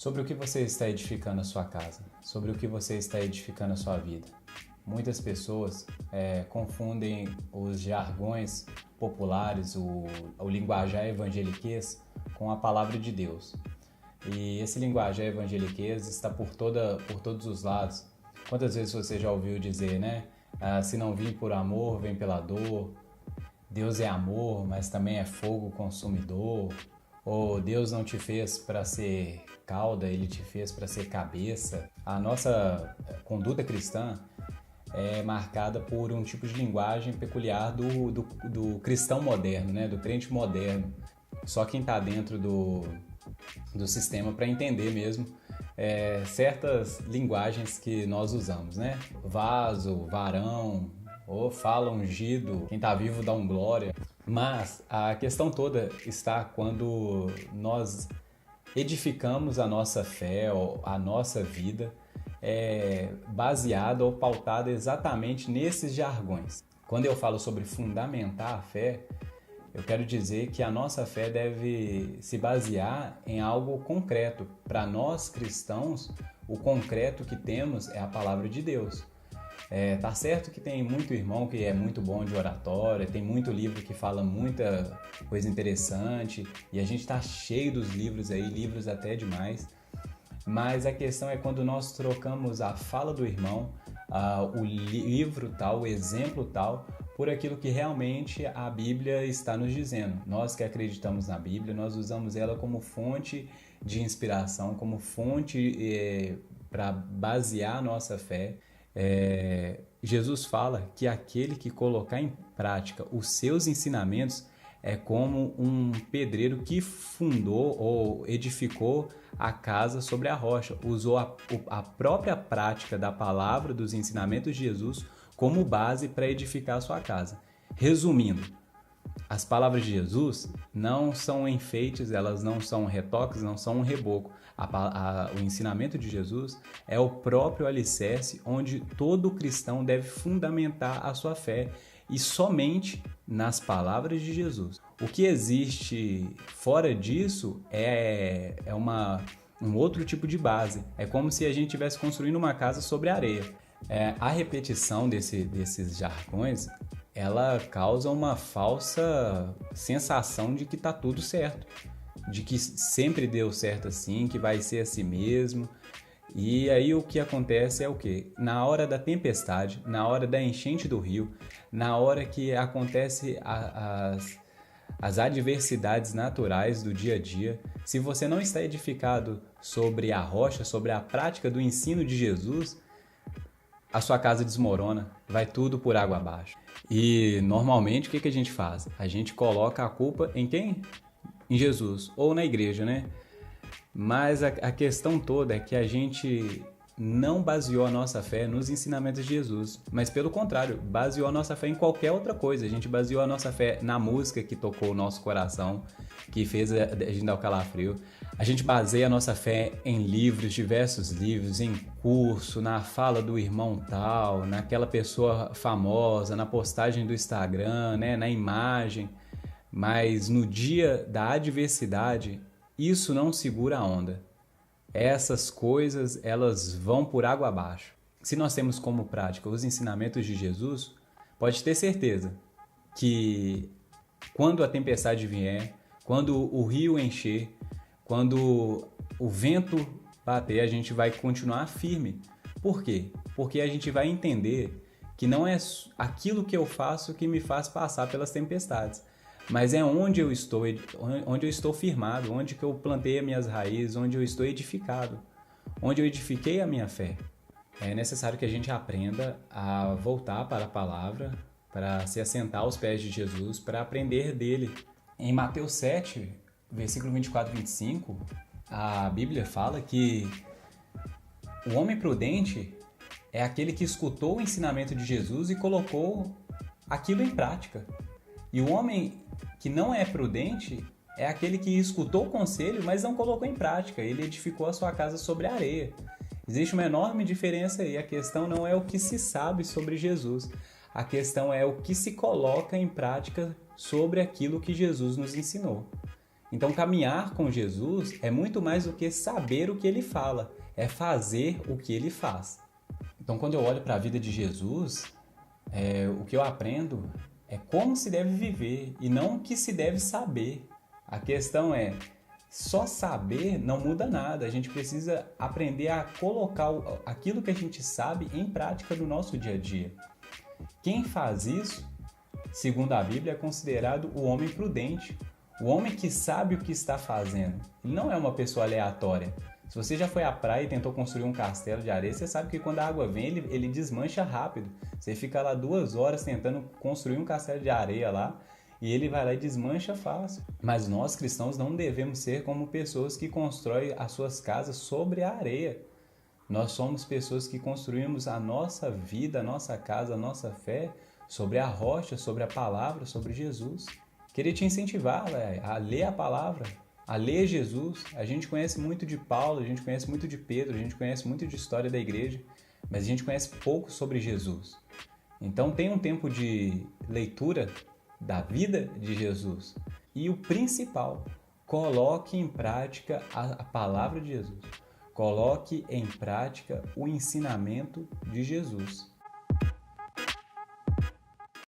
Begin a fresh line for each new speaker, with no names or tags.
Sobre o que você está edificando a sua casa, sobre o que você está edificando a sua vida. Muitas pessoas confundem os jargões populares, o linguajar evangeliquez, com a palavra de Deus. E esse linguajar evangeliquez está por todos os lados. Quantas vezes você já ouviu dizer, né? Se não vim por amor, vem pela dor. Deus é amor, mas também é fogo consumidor. Ou Deus não te fez para ser cauda, Ele te fez para ser cabeça. A nossa conduta cristã é marcada por um tipo de linguagem peculiar do cristão moderno, né? Do crente moderno. Só quem está dentro do sistema para entender mesmo certas linguagens que nós usamos, né? Vaso, varão, ou fala ungido, quem está vivo dá um glória. Mas a questão toda está quando nós edificamos a nossa fé, ou a nossa vida, baseada ou pautada exatamente nesses jargões. Quando eu falo sobre fundamentar a fé, eu quero dizer que a nossa fé deve se basear em algo concreto. Para nós cristãos, o concreto que temos é a palavra de Deus. Tá certo que tem muito irmão que é muito bom de oratória, tem muito livro que fala muita coisa interessante e a gente tá cheio dos livros aí, livros até demais. Mas a questão é quando nós trocamos a fala do irmão, o livro tal, o exemplo tal, por aquilo que realmente a Bíblia está nos dizendo. Nós que acreditamos na Bíblia, nós usamos ela como fonte de inspiração, como fonte para basear a nossa fé. Jesus fala que aquele que colocar em prática os seus ensinamentos é como um pedreiro que fundou ou edificou a casa sobre a rocha, usou a própria prática da palavra, dos ensinamentos de Jesus como base para edificar a sua casa. Resumindo, as palavras de Jesus não são enfeites, elas não são retoques, não são um reboco. O ensinamento de Jesus é o próprio alicerce onde todo cristão deve fundamentar a sua fé e somente nas palavras de Jesus. O que existe fora disso é um outro tipo de base. É como se a gente estivesse construindo uma casa sobre areia. A repetição desses jargões, ela causa uma falsa sensação de que está tudo certo, de que sempre deu certo assim, que vai ser assim mesmo. E aí o que acontece é o quê? Na hora da tempestade, na hora da enchente do rio, na hora que acontece as adversidades naturais do dia a dia, se você não está edificado sobre a rocha, sobre a prática do ensino de Jesus, a sua casa desmorona, vai tudo por água abaixo. E normalmente o que a gente faz? A gente coloca a culpa em quem? Em Jesus, ou na igreja, né? Mas a questão toda é que a gente não baseou a nossa fé nos ensinamentos de Jesus, mas pelo contrário, baseou a nossa fé em qualquer outra coisa. A gente baseou a nossa fé na música que tocou o nosso coração, que fez a gente dar o calafrio. A gente baseia a nossa fé em livros, diversos livros, em curso, na fala do irmão tal, naquela pessoa famosa, na postagem do Instagram, né, na imagem. Mas no dia da adversidade, isso não segura a onda. Essas coisas, elas vão por água abaixo. Se nós temos como prática os ensinamentos de Jesus, pode ter certeza que quando a tempestade vier, quando o rio encher, quando o vento bater, a gente vai continuar firme. Por quê? Porque a gente vai entender que não é aquilo que eu faço que me faz passar pelas tempestades, mas é onde eu estou firmado, onde que eu plantei as minhas raízes, onde eu estou edificado, onde eu edifiquei a minha fé. É necessário que a gente aprenda a voltar para a palavra, para se assentar aos pés de Jesus, para aprender dele. Em Mateus 7, versículo 24 e 25, a Bíblia fala que o homem prudente é aquele que escutou o ensinamento de Jesus e colocou aquilo em prática. E o homem que não é prudente é aquele que escutou o conselho, mas não colocou em prática. Ele edificou a sua casa sobre a areia. Existe uma enorme diferença aí. A questão não é o que se sabe sobre Jesus. A questão é o que se coloca em prática sobre aquilo que Jesus nos ensinou. Então, caminhar com Jesus é muito mais do que saber o que ele fala, é fazer o que ele faz. Então, quando eu olho para a vida de Jesus, o que eu aprendo é como se deve viver e não o que se deve saber. A questão é, só saber não muda nada, a gente precisa aprender a colocar aquilo que a gente sabe em prática no nosso dia a dia. Quem faz isso, segundo a Bíblia, é considerado o homem prudente, o homem que sabe o que está fazendo. Ele não é uma pessoa aleatória. Se você já foi à praia e tentou construir um castelo de areia, você sabe que quando a água vem, ele desmancha rápido. Você fica lá 2 horas tentando construir um castelo de areia lá, e ele vai lá e desmancha fácil. Mas nós cristãos não devemos ser como pessoas que constroem as suas casas sobre a areia. Nós somos pessoas que construímos a nossa vida, a nossa casa, a nossa fé sobre a rocha, sobre a palavra, sobre Jesus. Queria te incentivar a ler a palavra, a ler Jesus. A gente conhece muito de Paulo, a gente conhece muito de Pedro, a gente conhece muito de história da igreja, mas a gente conhece pouco sobre Jesus. Então tem um tempo de leitura da vida de Jesus. E o principal, coloque em prática a palavra de Jesus. Coloque em prática o ensinamento de Jesus.